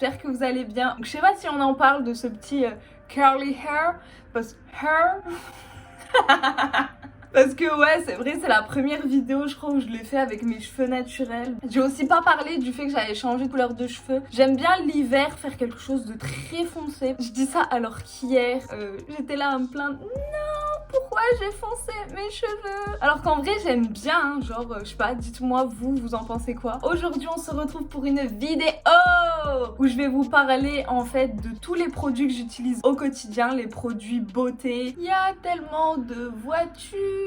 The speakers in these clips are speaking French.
j'espère que vous allez bien. Je sais pas si on en parle de ce petit curly hair, parce parce que ouais, c'est vrai, c'est la première vidéo je crois où je l'ai fait avec mes cheveux naturels. J'ai aussi pas parlé du fait que j'avais changé de couleur de cheveux. J'aime bien l'hiver faire quelque chose de très foncé. Je dis ça alors qu'hier j'étais là à me plaindre. Pourquoi j'ai foncé mes cheveux? Alors qu'en vrai j'aime bien, hein, genre je sais pas, dites-moi vous en pensez quoi? Aujourd'hui on se retrouve pour une vidéo où je vais vous parler en fait de tous les produits que j'utilise au quotidien, les produits beauté. Il y a tellement de voitures.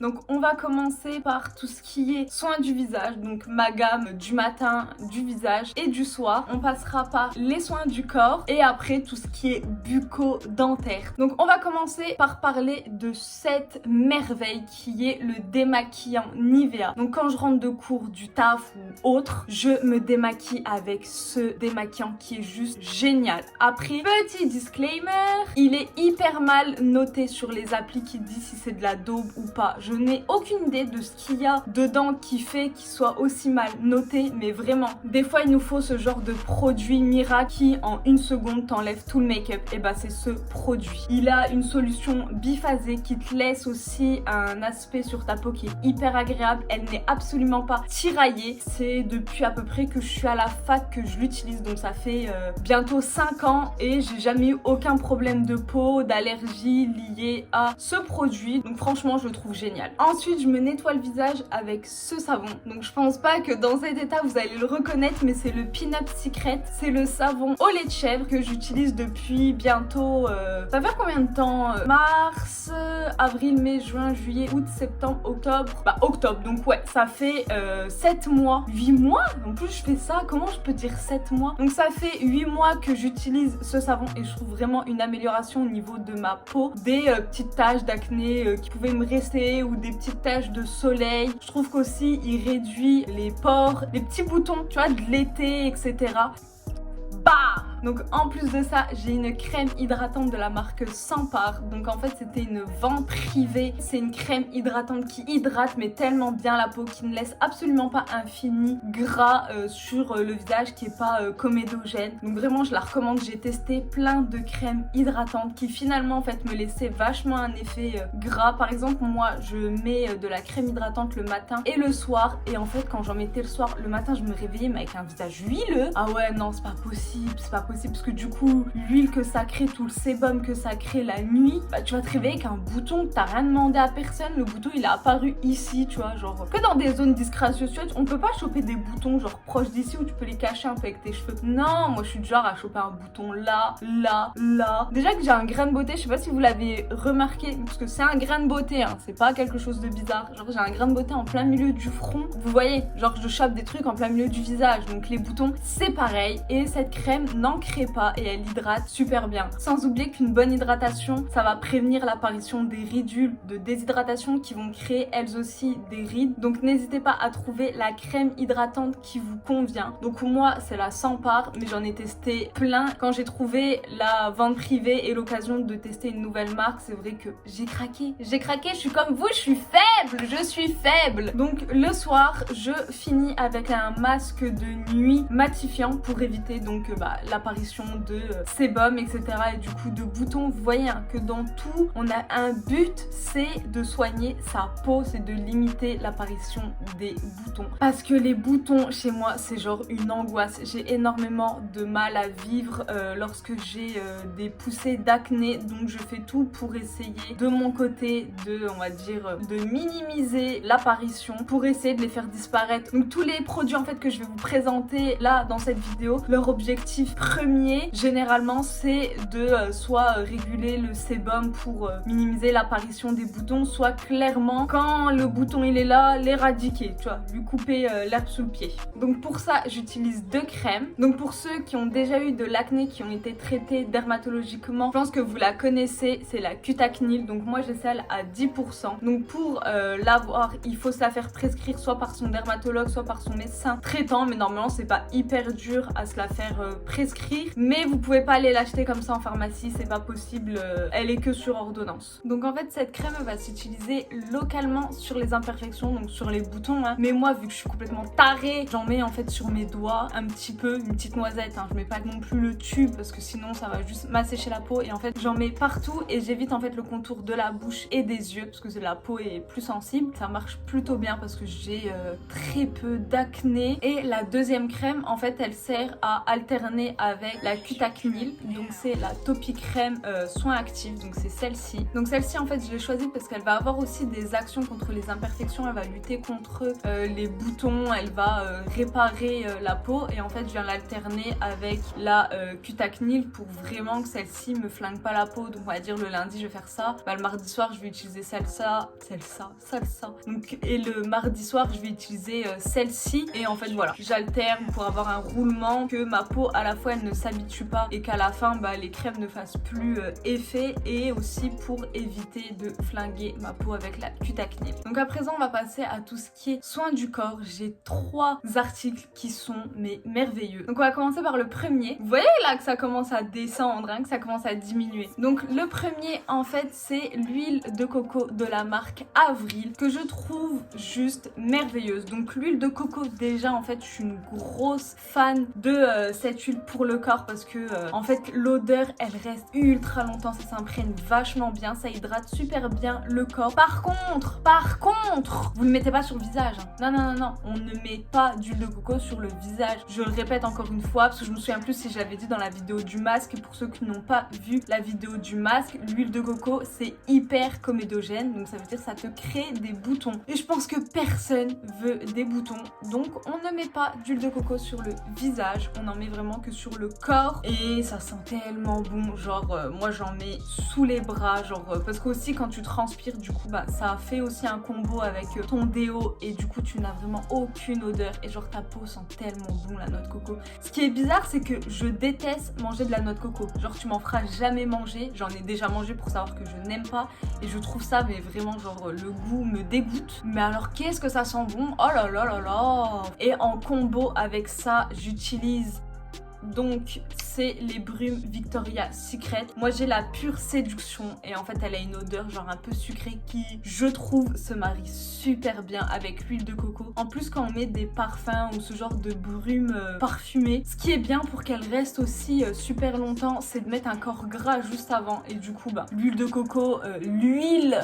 Donc on va commencer par tout ce qui est soins du visage, donc ma gamme du matin, du visage et du soir. On passera par les soins du corps et après tout ce qui est bucco-dentaire. Donc on va commencer par parler de cette merveille qui est le démaquillant Nivea. Donc quand je rentre de cours, du taf ou autre, je me démaquille avec ce démaquillant qui est juste génial. Après, petit disclaimer, il est hyper mal noté sur les applis qui disent si c'est de la daube ou pas. Je n'ai aucune idée de ce qu'il y a dedans qui fait qu'il soit aussi mal noté, mais vraiment, des fois il nous faut ce genre de produit miracle qui en une seconde t'enlève tout le make-up. Et bah c'est ce produit. Il a une solution biphasée qui te laisse aussi un aspect sur ta peau qui est hyper agréable. Elle n'est absolument pas tiraillée. C'est depuis à peu près que je suis à la fac que je l'utilise, donc ça fait bientôt 5 ans et j'ai jamais eu aucun problème de peau, d'allergie liée à ce produit. Donc franchement je le trouve génial. Ensuite je me nettoie le visage avec ce savon. Donc je pense pas que dans cet état vous allez le reconnaître, mais c'est le Pin-Up Secret. C'est le savon au lait de chèvre que j'utilise depuis bientôt ça fait combien de temps? Mars, avril, mai, juin, juillet, août, septembre, octobre. Bah octobre, donc ouais, ça fait 7 mois, 8 mois. En plus je fais ça, comment je peux dire 7 mois? Donc ça fait 8 mois que j'utilise ce savon et je trouve vraiment une amélioration au niveau de ma peau. Des petites taches d'acné qui pouvaient me rester ou des petites taches de soleil. Je trouve qu'aussi il réduit les pores, les petits boutons, tu vois, de l'été, etc. Bah! Donc en plus de ça, j'ai une crème hydratante de la marque Sampar. Donc en fait c'était une vente privée. C'est une crème hydratante qui hydrate mais tellement bien la peau, qui ne laisse absolument pas un fini gras sur le visage, qui est pas comédogène. Donc vraiment je la recommande. J'ai testé plein de crèmes hydratantes qui finalement en fait me laissaient vachement un effet gras. Par exemple moi je mets de la crème hydratante le matin et le soir, et en fait quand j'en mettais le soir, le matin je me réveillais mais avec un visage huileux. Ah ouais non, c'est pas possible, c'est pas possible, parce que du coup l'huile que ça crée, tout le sébum que ça crée la nuit, bah tu vas te réveiller avec un bouton que t'as rien demandé à personne. Le bouton il est apparu ici, tu vois, genre que dans des zones disgracieuses, on peut pas choper des boutons genre proches d'ici où tu peux les cacher un peu avec tes cheveux. Non, moi je suis du genre à choper un bouton là, là, là. Déjà que j'ai un grain de beauté, je sais pas si vous l'avez remarqué, parce que c'est un grain de beauté, hein, c'est pas quelque chose de bizarre. Genre j'ai un grain de beauté en plein milieu du front, vous voyez, genre je chope des trucs en plein milieu du visage, donc les boutons c'est pareil. Et cette crème n'en crée pas et elle hydrate super bien. Sans oublier qu'une bonne hydratation, ça va prévenir l'apparition des ridules de déshydratation qui vont créer elles aussi des rides. Donc n'hésitez pas à trouver la crème hydratante qui vous convient. Donc moi c'est la Sampar, mais j'en ai testé plein. Quand j'ai trouvé la vente privée et l'occasion de tester une nouvelle marque, c'est vrai que j'ai craqué. J'ai craqué, je suis comme vous, je suis faible, je suis faible. Donc le soir, je finis avec un masque de nuit matifiant pour éviter donc l'apparition de sébum, etc. et du coup de boutons. Vous voyez hein, que dans tout, on a un but, c'est de soigner sa peau, c'est de limiter l'apparition des boutons. Parce que les boutons, chez moi, c'est genre une angoisse. J'ai énormément de mal à vivre lorsque j'ai des poussées d'acné, donc je fais tout pour essayer de mon côté de, on va dire, de minimiser l'apparition, pour essayer de les faire disparaître. Donc tous les produits en fait que je vais vous présenter là dans cette vidéo, leur objectif premier généralement c'est de soit réguler le sébum pour minimiser l'apparition des boutons, soit clairement quand le bouton il est là, l'éradiquer, tu vois, lui couper l'herbe sous le pied. Donc pour ça j'utilise 2 crèmes. Donc pour ceux qui ont déjà eu de l'acné, qui ont été traités dermatologiquement, je pense que vous la connaissez, c'est la Cutacnil. Donc moi j'ai celle à 10%. Donc pour l'avoir, il faut se la faire prescrire soit par son dermatologue, soit par son médecin traitant, mais normalement c'est pas hyper dur à se la faire prescrire, mais vous pouvez pas aller l'acheter comme ça en pharmacie, c'est pas possible, elle est que sur ordonnance. Donc en fait cette crème va s'utiliser localement sur les imperfections, donc sur les boutons, hein. Mais moi vu que je suis complètement tarée, j'en mets en fait sur mes doigts un petit peu, une petite noisette, hein. Je mets pas non plus le tube parce que sinon ça va juste m'assécher la peau, et en fait j'en mets partout et j'évite en fait le contour de la bouche et des yeux parce que la peau est plus sensible. Ça marche plutôt bien parce que j'ai très peu d'acné. Et la deuxième crème en fait elle sert à alterner avec la Cutacnil, donc c'est la Topi Crème soin actifs, donc c'est celle-ci. Donc celle-ci en fait je l'ai choisie parce qu'elle va avoir aussi des actions contre les imperfections, elle va lutter contre les boutons, elle va réparer la peau, et en fait je viens l'alterner avec la Cutacnil pour vraiment que celle-ci me flingue pas la peau. Donc on va dire le lundi je vais faire ça, le mardi soir je vais utiliser salsa. Donc, et le mardi soir je vais utiliser celle-ci, et en fait voilà, j'alterne pour avoir un roulement, que ma peau à la fois elle ne s'habitue pas et qu'à la fin les crèmes ne fassent plus effet, et aussi pour éviter de flinguer ma peau avec la Cutacnil. Donc à présent on va passer à tout ce qui est soin du corps. J'ai 3 articles qui sont merveilleux. Donc on va commencer par le premier. Vous voyez là que ça commence à descendre, hein, que ça commence à diminuer. Donc le premier en fait c'est l'huile de coco de la marque Avril, que je trouve juste merveilleuse. Donc l'huile de coco, déjà en fait je suis une grosse fan de cette huile pour le corps parce que en fait l'odeur elle reste ultra longtemps, ça s'imprègne vachement bien, ça hydrate super bien le corps. Par contre, vous ne le mettez pas sur le visage, hein. Non, on ne met pas d'huile de coco sur le visage. Je le répète encore une fois parce que je me souviens plus si je l'avais dit dans la vidéo du masque. Pour ceux qui n'ont pas vu la vidéo du masque, l'huile de coco c'est hyper comédogène, donc ça veut dire que ça te crée des boutons, et je pense que personne veut des boutons, donc on ne met pas d'huile de coco sur le visage, on en met vraiment que sur le corps, et ça sent tellement bon. Genre moi j'en mets sous les bras, genre parce qu'aussi quand tu transpires du coup ça fait aussi un combo avec ton déo, et du coup tu n'as vraiment aucune odeur, et genre ta peau sent tellement bon la noix de coco. Ce qui est bizarre c'est que je déteste manger de la noix de coco, genre tu m'en feras jamais manger, j'en ai déjà mangé pour savoir que je n'aime pas, et je trouve ça mais vraiment genre le goût me dégoûte, mais alors qu'est-ce que ça sent bon, oh là là là là. Et en combo avec ça j'utilise donc c'est les brumes Victoria's Secret. Moi j'ai la pure séduction, et en fait elle a une odeur genre un peu sucrée qui je trouve se marie super bien avec l'huile de coco. En plus quand on met des parfums ou ce genre de brume parfumée, ce qui est bien pour qu'elle reste aussi super longtemps, c'est de mettre un corps gras juste avant, et du coup l'huile de coco, l'huile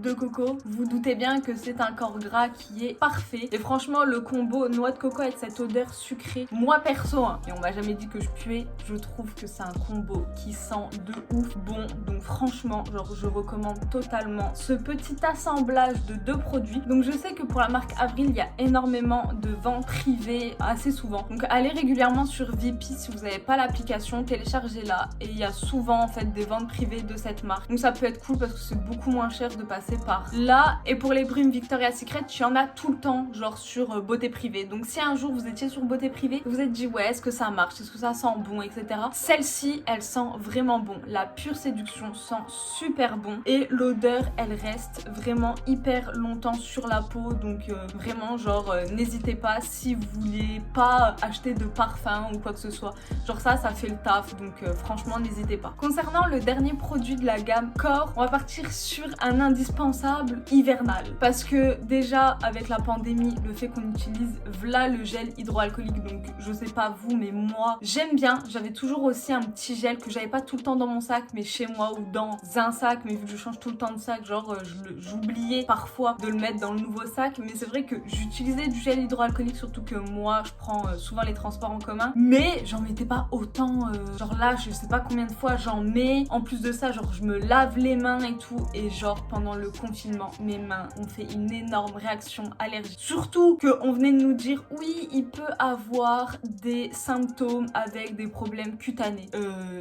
de coco, vous doutez bien que c'est un corps gras qui est parfait. Et franchement le combo noix de coco avec cette odeur sucrée, moi perso, hein, et on m'a jamais dit que je puais, je trouve que c'est un combo qui sent de ouf bon. Donc franchement genre je recommande totalement ce petit assemblage de 2 produits. Donc je sais que pour la marque Avril il y a énormément de ventes privées assez souvent, donc allez régulièrement sur Vip si vous n'avez pas l'application, téléchargez-la, et il y a souvent en fait des ventes privées de cette marque, donc ça peut être cool parce que c'est beaucoup moins cher de passer par là. Et pour les brumes Victoria's Secret, il y en a tout le temps genre sur beauté privée, donc si un jour vous étiez sur beauté privée, vous vous êtes dit ouais est-ce que ça marche, est-ce que ça sent bon, etc. Celle-ci elle sent vraiment bon, la pure séduction sent super bon, et l'odeur elle reste vraiment hyper longtemps sur la peau. Donc vraiment genre n'hésitez pas si vous voulez pas acheter de parfum ou quoi que ce soit, genre ça fait le taf, donc franchement n'hésitez pas. Concernant le dernier produit de la gamme corps, on va partir sur un indispensable hivernal, parce que déjà avec la pandémie, le fait qu'on utilise v'là le gel hydroalcoolique, donc je sais pas vous mais moi j'aime bien. J'avais toujours aussi un petit gel que j'avais pas tout le temps dans mon sac mais chez moi, ou dans un sac, mais vu que je change tout le temps de sac, genre j'oubliais parfois de le mettre dans le nouveau sac, mais c'est vrai que j'utilisais du gel hydroalcoolique, surtout que moi je prends souvent les transports en commun, mais j'en mettais pas autant, genre là je sais pas combien de fois j'en mets. En plus de ça genre je me lave les mains et tout, et genre pendant le confinement mes mains ont fait une énorme réaction allergique, surtout qu'on venait de nous dire oui il peut avoir des symptômes avec des problèmes cutanés.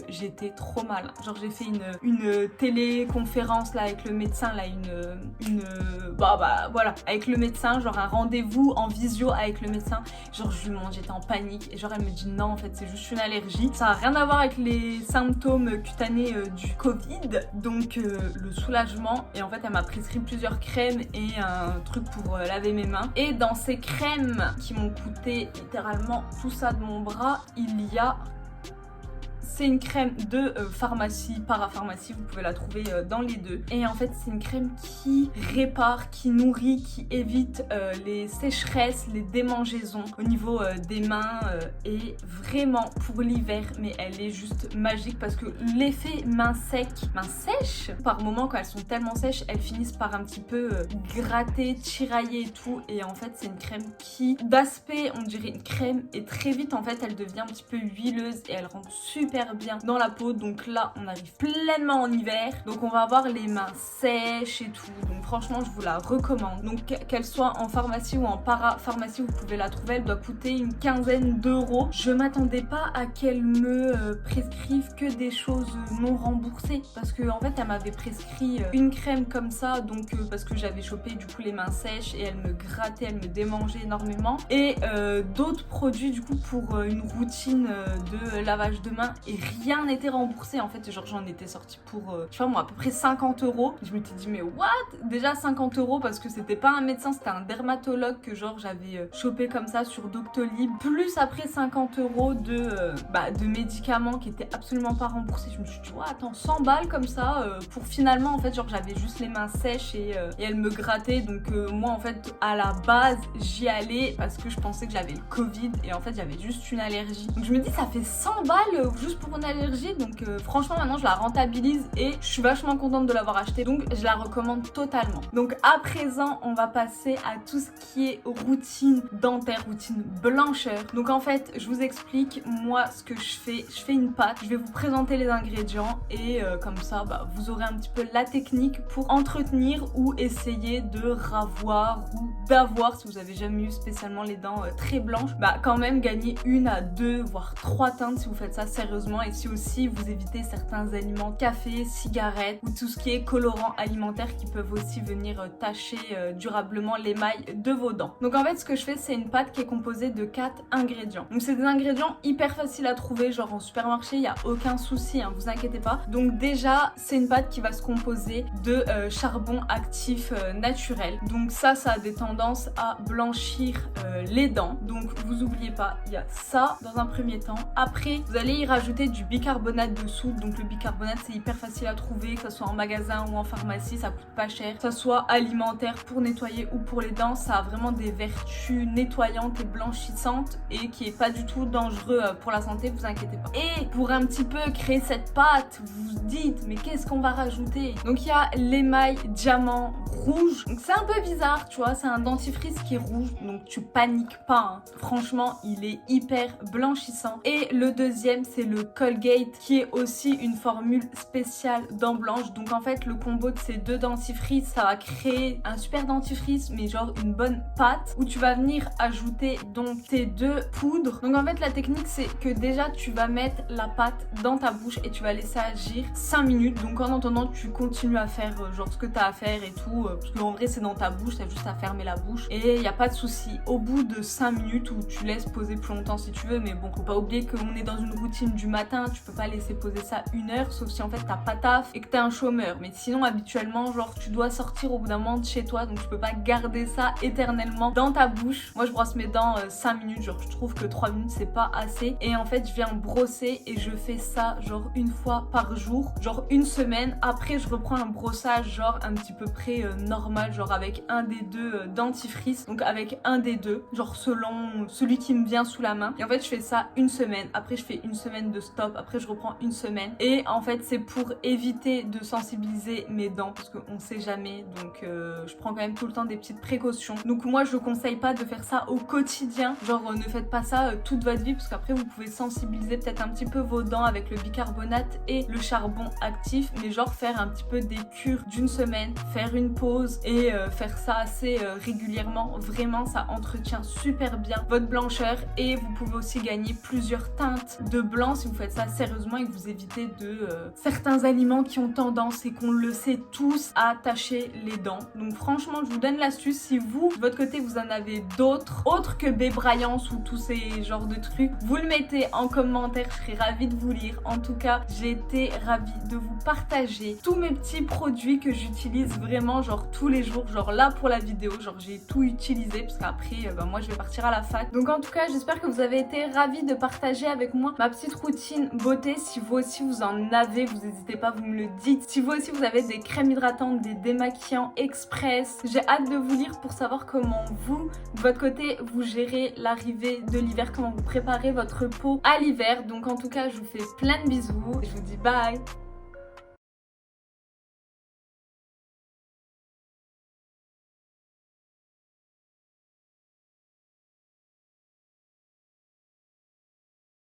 J'étais trop mal. Genre j'ai fait une téléconférence là avec le médecin, là voilà, avec le médecin, genre un rendez-vous en visio avec le médecin. Genre j'étais en panique et genre elle me dit non en fait c'est juste une allergie. Ça a rien à voir avec les symptômes cutanés du Covid. Donc le soulagement, et en fait elle m'a prescrit plusieurs crèmes et un truc pour laver mes mains. Et dans ces crèmes qui m'ont coûté littéralement tout ça de mon bras, il y a... C'est une crème de pharmacie, parapharmacie, vous pouvez la trouver dans les deux. Et en fait, c'est une crème qui répare, qui nourrit, qui évite les sécheresses, les démangeaisons au niveau des mains. Et vraiment, pour l'hiver, mais elle est juste magique parce que l'effet main sèche, par moments, quand elles sont tellement sèches, elles finissent par un petit peu gratter, tirailler et tout. Et en fait, c'est une crème qui, d'aspect, on dirait une crème. Et très vite, en fait, elle devient un petit peu huileuse et elle rend super bien dans la peau. Donc là on arrive pleinement en hiver, donc on va avoir les mains sèches et tout, donc franchement je vous la recommande. Donc qu'elle soit en pharmacie ou en parapharmacie, vous pouvez la trouver, elle doit coûter une quinzaine d'euros. Je m'attendais pas à qu'elle me prescrive que des choses non remboursées, parce que en fait elle m'avait prescrit une crème comme ça, donc parce que j'avais chopé du coup les mains sèches et elle me grattait, elle me démangeait énormément, et d'autres produits du coup pour une routine de lavage de mains, et rien n'était remboursé en fait. Genre j'en étais sortie pour je sais pas moi à peu près 50 euros. Je me suis dit mais what, déjà 50 euros parce que c'était pas un médecin, c'était un dermatologue que genre j'avais chopé comme ça sur Doctolib, plus après 50 euros de médicaments qui étaient absolument pas remboursés. Je me suis dit ouais attends, 100 balles comme ça pour finalement en fait genre j'avais juste les mains sèches et elle me grattait. Donc moi en fait à la base j'y allais parce que je pensais que j'avais le Covid et en fait j'avais juste une allergie. Donc je me dis ça fait 100 balles juste pour une allergie, donc franchement maintenant je la rentabilise et je suis vachement contente de l'avoir acheté, donc je la recommande totalement. Donc à présent on va passer à tout ce qui est routine dentaire, routine blancheur. Donc en fait je vous explique moi ce que je fais une pâte, je vais vous présenter les ingrédients et comme ça vous aurez un petit peu la technique pour entretenir ou essayer de ravoir ou d'avoir, si vous avez jamais eu spécialement les dents très blanches, quand même gagner 1 à 2 voire 3 teintes si vous faites ça sérieusement, et si aussi vous évitez certains aliments, café, cigarettes ou tout ce qui est colorants alimentaires qui peuvent aussi venir tacher durablement l'émail de vos dents. Donc en fait ce que je fais c'est une pâte qui est composée de 4 ingrédients. Donc c'est des ingrédients hyper faciles à trouver, genre en supermarché, il n'y a aucun souci, hein, vous inquiétez pas. Donc déjà c'est une pâte qui va se composer de charbon actif naturel. Donc ça a des tendances à blanchir les dents. Donc vous oubliez pas, il y a ça dans un premier temps. Après vous allez y rajouter du bicarbonate de soude. Donc le bicarbonate c'est hyper facile à trouver, que ce soit en magasin ou en pharmacie, ça coûte pas cher, que ce soit alimentaire pour nettoyer ou pour les dents, ça a vraiment des vertus nettoyantes et blanchissantes et qui est pas du tout dangereux pour la santé, vous inquiétez pas. Et pour un petit peu créer cette pâte, vous vous dites mais qu'est-ce qu'on va rajouter? Donc il y a l'émail diamant rouge, donc c'est un peu bizarre tu vois, c'est un dentifrice qui est rouge, donc tu paniques pas, hein. Franchement il est hyper blanchissant. Et le deuxième c'est le Colgate qui est aussi une formule spéciale dents blanches. Donc en fait le combo de ces deux dentifrices ça va créer un super dentifrice mais genre une bonne pâte où tu vas venir ajouter donc tes deux poudres. Donc en fait la technique c'est que déjà tu vas mettre la pâte dans ta bouche et tu vas laisser agir 5 minutes. Donc en attendant tu continues à faire genre ce que tu as à faire et tout parce qu'en vrai c'est dans ta bouche, t'as juste à fermer la bouche et il n'y a pas de souci. Au bout de 5 minutes où tu laisses poser plus longtemps si tu veux, mais bon faut pas oublier qu'on est dans une routine du matin, tu peux pas laisser poser ça 1 heure sauf si en fait t'as pas taf et que t'es un chômeur. Mais sinon habituellement genre tu dois sortir au bout d'un moment de chez toi, donc tu peux pas garder ça éternellement dans ta bouche. Moi je brosse mes dents 5 minutes, genre je trouve que 3 minutes c'est pas assez, et en fait je viens brosser et je fais ça genre 1 fois par jour, genre 1 semaine. Après je reprends un brossage genre un petit peu près normal, genre avec un des deux dentifrices, donc avec un des deux, genre selon celui qui me vient sous la main. Et en fait je fais ça 1 semaine, après je fais 1 semaine de stop, après je reprends 1 semaine. Et en fait c'est pour éviter de sensibiliser mes dents parce qu'on sait jamais, donc je prends quand même tout le temps des petites précautions. Donc moi je conseille pas de faire ça au quotidien, genre ne faites pas ça toute votre vie parce qu'après vous pouvez sensibiliser peut-être un petit peu vos dents avec le bicarbonate et le charbon actif, mais genre faire un petit peu des cures d'1 semaine, faire une pause pause et faire ça assez régulièrement. Vraiment, ça entretient super bien votre blancheur et vous pouvez aussi gagner plusieurs teintes de blanc si vous faites ça sérieusement et que vous évitez de certains aliments qui ont tendance, et qu'on le sait tous, à tacher les dents. Donc franchement, je vous donne l'astuce. Si vous, de votre côté, vous en avez d'autres, autres que Bébraillance ou tous ces genres de trucs, vous le mettez en commentaire, je serai ravie de vous lire. En tout cas, j'ai été ravie de vous partager tous mes petits produits que j'utilise vraiment genre tous les jours, genre là pour la vidéo, genre j'ai tout utilisé parce qu'après moi je vais partir à la fac. Donc en tout cas, j'espère que vous avez été ravis de partager avec moi ma petite routine beauté. Si vous aussi vous en avez, vous n'hésitez pas, vous me le dites. Si vous aussi vous avez des crèmes hydratantes, des démaquillants express, j'ai hâte de vous lire pour savoir comment vous, de votre côté, vous gérez l'arrivée de l'hiver, comment vous préparez votre peau à l'hiver. Donc en tout cas, je vous fais plein de bisous et je vous dis bye.